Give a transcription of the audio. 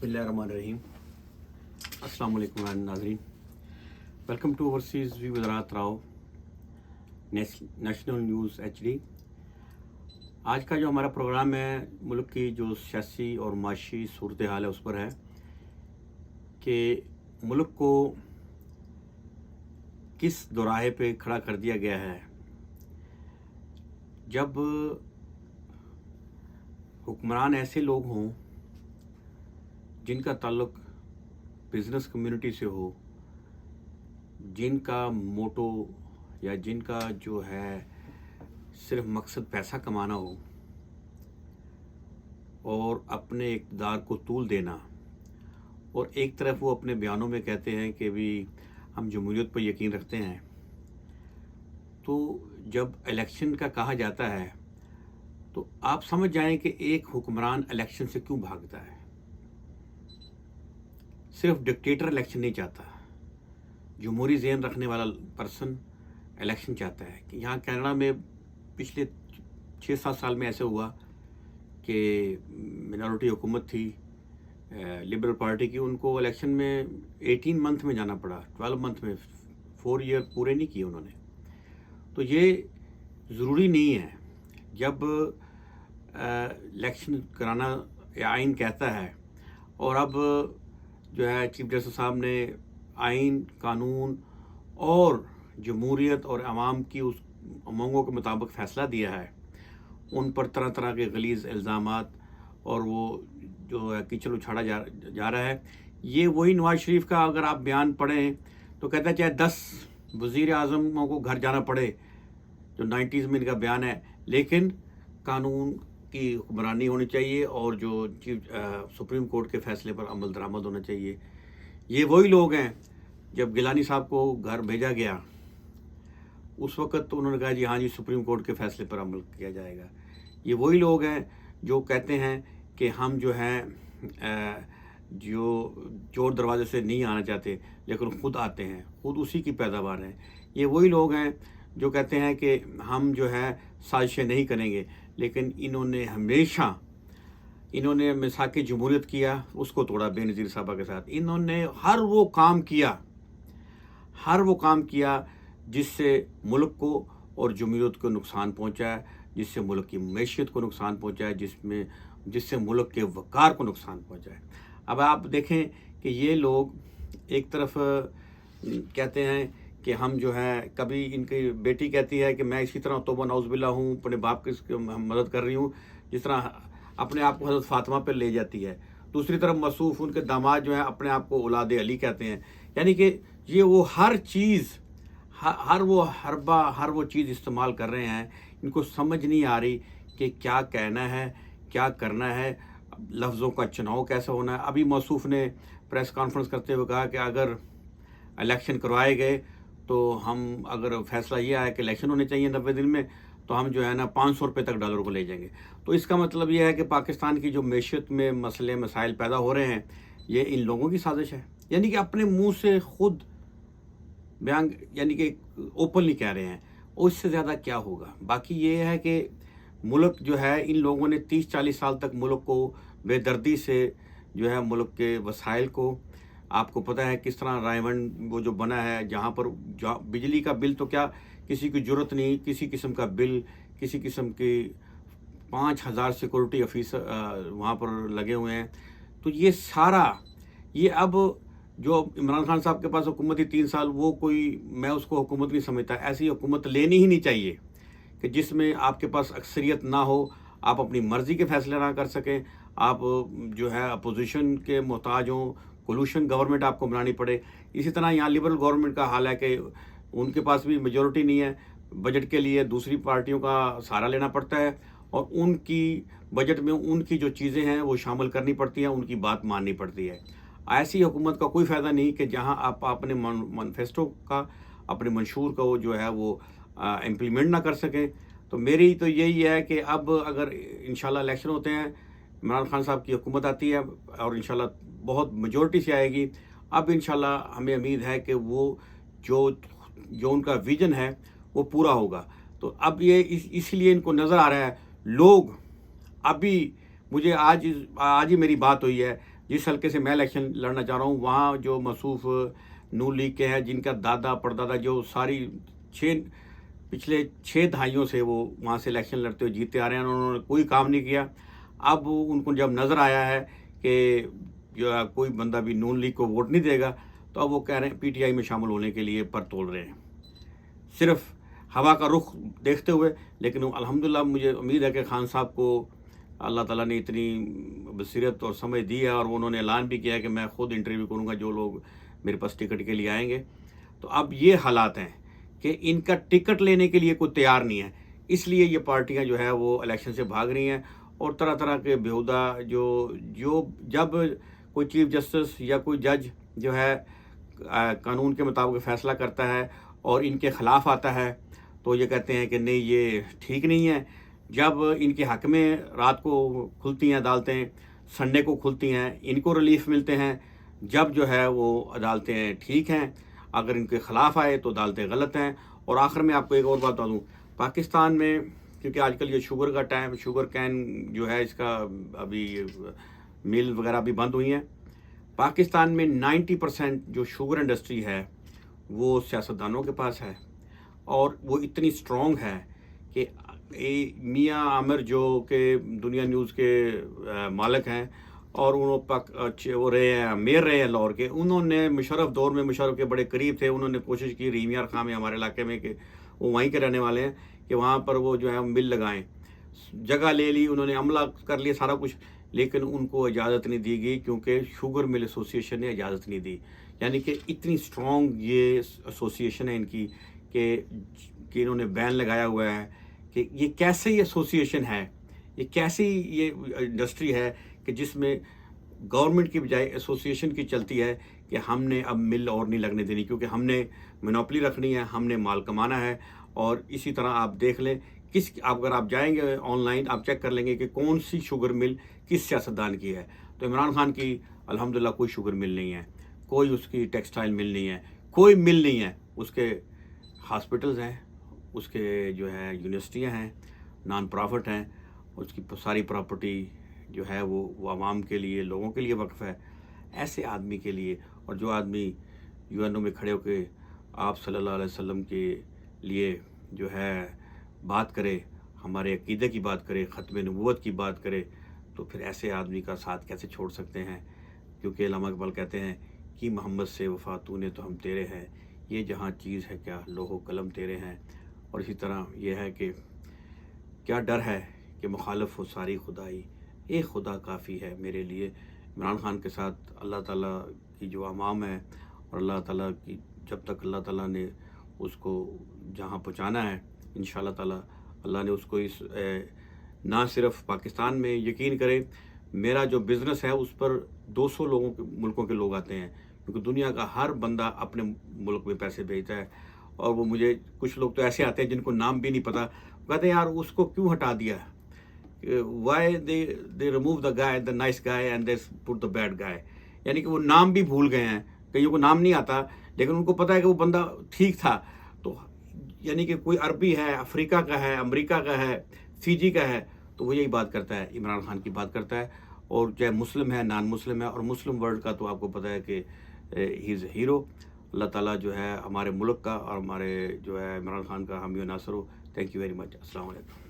बिस्मिल्लाहिर्रहमानिर्रहीम। अस्सलाम वालेकुम नाज़रीन, welcome to overseas view with Rahat Rao national news HD। आज का जो हमारा प्रोग्राम है मुल्क की जो सियासी और माशी सूरत हाल है उस पर है कि मुल्क को किस दोराहे पे खड़ा कर दिया गया है। जब हुक्मरान ऐसे लोग हों जिनका ताल्लुक बिज़नेस कम्युनिटी से हो, जिनका मोटो या जिनका जो है सिर्फ मकसद पैसा कमाना हो और अपने इक़्तिदार को तूल देना, और एक तरफ वो अपने बयानों में कहते हैं कि भी हम जमहूरियत पर यकीन रखते हैं, तो जब इलेक्शन का कहा जाता है तो आप समझ जाएं कि एक हुक्मरान इलेक्शन से क्यों भागता है। सिर्फ डिक्टेटर इलेक्शन नहीं चाहता, जमहूरी ज़हन रखने वाला पर्सन इलेक्शन चाहता है। कि यहाँ कनाडा में पिछले 6-7 साल में ऐसे हुआ कि मिनॉरिटी हुकूमत थी लिबरल पार्टी की, उनको इलेक्शन में 18 मंथ में जाना पड़ा, 12 मंथ में, 4 ईयर पूरे नहीं किए उन्होंने। तो ये ज़रूरी नहीं है। जब इलेक्शन कराना या आइन कहता है, और अब जो है चीफ जस्टिस साहब ने आइन, कानून और जमहूरियत और आवाम की उस उमंगों के मुताबिक फ़ैसला दिया है, उन पर तरह तरह के गलीज़ इल्ज़ामात और वो जो है कीचड़ उछाड़ा जा रहा है। ये वही नवाज शरीफ का अगर आप बयान पढ़ें तो कहता है चाहे 10 वज़ीर आज़मों को घर जाना पड़े, जो 90s में इनका बयान है, लेकिन कानून की हुक्मरानी होनी चाहिए और जो सुप्रीम कोर्ट के फ़ैसले पर अमल दरामद होना चाहिए। ये वही लोग हैं, जब गिलानी साहब को घर भेजा गया उस वक़्त तो उन्होंने कहा जी हाँ जी सुप्रीम कोर्ट के फ़ैसले पर अमल किया जाएगा। ये वही लोग हैं जो कहते हैं कि हम जो हैं जो चोर दरवाजे से नहीं आना चाहते लेकिन ख़ुद आते हैं, ख़ुद उसी की पैदावार हैं। ये वही लोग हैं जो कहते हैं कि हम जो है साजिशें नहीं करेंगे, लेकिन इन्होंने मिसाक़ जमहूरियत किया, उसको तोड़ा बेनज़ीर साहबा के साथ। इन्होंने हर वो काम किया जिससे मुल्क को और जमहूरियत को नुकसान पहुंचा है, जिससे मुल्क की मैशियत को नुकसान पहुंचा है, जिससे मुल्क के वक़ार को नुकसान पहुंचा है। अब आप देखें कि ये लोग एक तरफ कहते हैं कि हम जो है, कभी इनकी बेटी कहती है कि मैं इसी तरह तौबा नौज़ुबिल्लाह हूँ, अपने बाप की मदद कर रही हूँ जिस तरह अपने आप को हज़रत फ़ातिमा पर ले जाती है। दूसरी तरफ मसूफ़ उनके दामाद जो है अपने आप को औलाद अली कहते हैं। यानी कि ये वो हर चीज़, हर वो चीज़ इस्तेमाल कर रहे हैं। इनको समझ नहीं आ रही कि क्या कहना है, क्या करना है, लफ्ज़ों का चुनाव कैसे होना है। अभी मसूफ़ ने प्रेस कॉन्फ्रेंस करते हुए कहा कि अगर इलेक्शन करवाए गए तो हम, अगर फैसला ये आया कि इलेक्शन होने चाहिए 90 दिन में, तो हम जो है ना 500 रुपये तक डॉलर को ले जाएंगे। तो इसका मतलब ये है कि पाकिस्तान की जो मैशियत में मसाइल पैदा हो रहे हैं, ये इन लोगों की साजिश है। यानी कि अपने मुंह से खुद बयान, यानी कि ओपनली कह रहे हैं, और इससे ज़्यादा क्या होगा। बाकी ये है कि मुल्क जो है, इन लोगों ने 30-40 साल तक मुल्क को बेदर्दी से जो है मुल्क के वसाइल को, आपको पता है किस तरह रायमंड वो जो बना है, जहाँ पर बिजली का बिल तो क्या किसी की ज़रूरत नहीं, किसी किस्म का बिल, किसी किस्म की 5000 सिक्योरिटी ऑफिसर वहाँ पर लगे हुए हैं। तो ये सारा, ये अब जो इमरान खान साहब के पास हुकूमत थी 3 साल, वो कोई, मैं उसको हुकूमत नहीं समझता। ऐसी हुकूमत लेनी ही नहीं चाहिए कि जिसमें आपके पास अक्सरियत ना हो, आप अपनी मर्ज़ी के फ़ैसले ना कर सकें, आप जो है अपोजिशन के मोहताज हों, कोलूशन गवर्नमेंट आपको बनानी पड़े। इसी तरह यहाँ लिबरल गवर्नमेंट का हाल है कि उनके पास भी मेजॉरिटी नहीं है, बजट के लिए दूसरी पार्टियों का सहारा लेना पड़ता है, और उनकी बजट में उनकी जो चीज़ें हैं वो शामिल करनी पड़ती हैं, उनकी बात माननी पड़ती है। ऐसी हुकूमत का कोई फ़ायदा नहीं कि जहाँ आप अपने मैनिफेस्टो का, अपने मंशूर का वो जो है वो इम्प्लीमेंट ना कर सकें। तो मेरी तो यही है कि अब अगर इंशाल्लाह इलेक्शन होते हैं, इमरान खान साहब की हुकूमत आती है और इंशाल्लाह बहुत मेजॉरिटी से आएगी, अब इंशाल्लाह हमें उम्मीद है कि वो जो उनका विज़न है वो पूरा होगा। तो अब ये इसलिए इनको नज़र आ रहा है, लोग अभी, मुझे आज ही मेरी बात हुई है جس حلقے سے میں الیکشن لڑنا چاہ رہا ہوں وہاں جو موصوف نون لیگ کے ہیں، جن کا دادا پردادا جو ساری پچھلے 6 دہائیوں سے وہ وہاں سے الیکشن لڑتے ہوئے جیتے آ رہے ہیں، انہوں نے کوئی کام نہیں کیا. اب ان کو جب نظر آیا ہے کہ جو ہے کوئی بندہ بھی نون لیگ کو ووٹ نہیں دے گا، تو اب وہ کہہ رہے ہیں پی ٹی آئی میں شامل ہونے کے لیے پر تول رہے ہیں، صرف ہوا کا رخ دیکھتے ہوئے. لیکن الحمدللہ مجھے امید ہے کہ خان صاحب کو اللہ تعالیٰ نے اتنی بصیرت اور سمجھ دی ہے، اور انہوں نے اعلان بھی کیا ہے کہ میں خود انٹرویو کروں گا جو لوگ میرے پاس ٹکٹ کے لیے آئیں گے. تو اب یہ حالات ہیں کہ ان کا ٹکٹ لینے کے لیے کوئی تیار نہیں ہے، اس لیے یہ پارٹیاں جو ہے وہ الیکشن سے بھاگ رہی ہیں، اور طرح طرح کے بیہودہ جب کوئی چیف جسٹس یا کوئی جج جو ہے قانون کے مطابق فیصلہ کرتا ہے اور ان کے خلاف آتا ہے تو یہ کہتے ہیں کہ نہیں یہ ٹھیک نہیں ہے. جب ان کے حق میں رات کو کھلتی ہیں عدالتیں، سنڈے کو کھلتی ہیں، ان کو ریلیف ملتے ہیں. جب جو ہے وہ عدالتیں ٹھیک ہیں، اگر ان کے خلاف آئے تو عدالتیں غلط ہیں. اور آخر میں آپ کو ایک اور بات بتا دوں، پاکستان میں کیونکہ آج کل یہ شوگر کا ٹائم، شوگر کین جو ہے اس کا ابھی مل وغیرہ بھی بند ہوئی ہیں. پاکستان میں 90% جو شوگر انڈسٹری ہے وہ سیاستدانوں کے پاس ہے، اور وہ اتنی سٹرونگ ہے کہ میاں عامر جو کہ دنیا نیوز کے مالک ہیں، اور وہ رہے ہیں میئر رہے ہیں لاہور کے، انہوں نے مشرف دور میں مشرف کے بڑے قریب تھے، انہوں نے کوشش کی رحیم یار خان میں ہمارے علاقے میں کہ وہ وہیں کے رہنے والے ہیں کہ وہاں پر وہ جو ہے مل لگائیں. جگہ لے لی انہوں نے، عملہ کر لیا سارا کچھ، لیکن ان کو اجازت نہیں دی گئی کیونکہ شوگر مل ایسوسی ایشن نے اجازت نہیں دی. یعنی کہ اتنی سٹرونگ یہ ایسوسی ایشن ہے ان کی کہ انہوں نے بین لگایا ہوا ہے کہ یہ کیسے ایسوسی ایشن ہے، یہ کیسی یہ انڈسٹری ہے کہ جس میں گورنمنٹ کی بجائے ایسوسی ایشن کی چلتی ہے کہ ہم نے اب مل اور نہیں لگنے دینی کیونکہ ہم نے مونوپلی رکھنی ہے، ہم نے مال کمانا ہے. اور اسی طرح آپ دیکھ لیں اگر آپ جائیں گے آن لائن آپ چیک کر لیں گے کہ کون سی شوگر مل کس سیاستدان کی ہے. تو عمران خان کی الحمدللہ کوئی شوگر مل نہیں ہے، کوئی اس کی ٹیکسٹائل مل نہیں ہے، کوئی مل نہیں ہے. اس کے ہاسپٹلز ہیں، اس کے جو ہے یونیورسٹیاں ہیں، نان پرافٹ ہیں، اس کی ساری پراپرٹی جو ہے وہ عوام کے لیے، لوگوں کے لیے وقف ہے. ایسے آدمی کے لیے، اور جو آدمی یو این او میں کھڑے ہو کے آپ صلی اللہ علیہ وسلم کے لیے جو ہے بات کرے، ہمارے عقیدے کی بات کرے، ختم نبوت کی بات کرے، تو پھر ایسے آدمی کا ساتھ کیسے چھوڑ سکتے ہیں؟ کیونکہ علامہ اقبال کہتے ہیں کہ محمد سے وفا تو نے تو ہم تیرے ہیں، یہ جہاں چیز ہے کیا لوح و قلم تیرے ہیں. اور اسی طرح یہ ہے کہ کیا ڈر ہے کہ مخالف ہو ساری خدائی، ایک خدا کافی ہے میرے لیے. عمران خان کے ساتھ اللہ تعالیٰ کی جو عوام ہے، اور اللہ تعالیٰ کی جب تک اللہ تعالیٰ نے اس کو جہاں پہنچانا ہے انشاءاللہ تعالیٰ اللہ نے اس کو نہ صرف پاکستان میں یقین کرے. میرا جو بزنس ہے اس پر 200 ملکوں کے لوگ آتے ہیں، کیونکہ دنیا کا ہر بندہ اپنے ملک میں پیسے بھیجتا ہے. اور وہ مجھے کچھ لوگ تو ایسے آتے ہیں جن کو نام بھی نہیں پتہ، کہتے ہیں یار اس کو کیوں ہٹا دیا، why they remove the guy the nice guy and they put the bad guy. یعنی کہ وہ نام بھی بھول گئے ہیں، کئیوں کو نام نہیں آتا لیکن ان کو پتہ ہے کہ وہ بندہ ٹھیک تھا. تو یعنی کہ کوئی عربی ہے، افریقہ کا ہے، امریکہ کا ہے، فیجی کا ہے، تو وہ یہی بات کرتا ہے، عمران خان کی بات کرتا ہے. اور چاہے مسلم ہے، نان مسلم ہے، اور مسلم ورلڈ کا تو آپ کو پتہ ہے کہ ہی از اے ہیرو. اللہ تعالیٰ جو ہے ہمارے ملک کا اور ہمارے جو ہے عمران خان کا حامی و ناصر ہو. Thank you very much. السلام علیکم.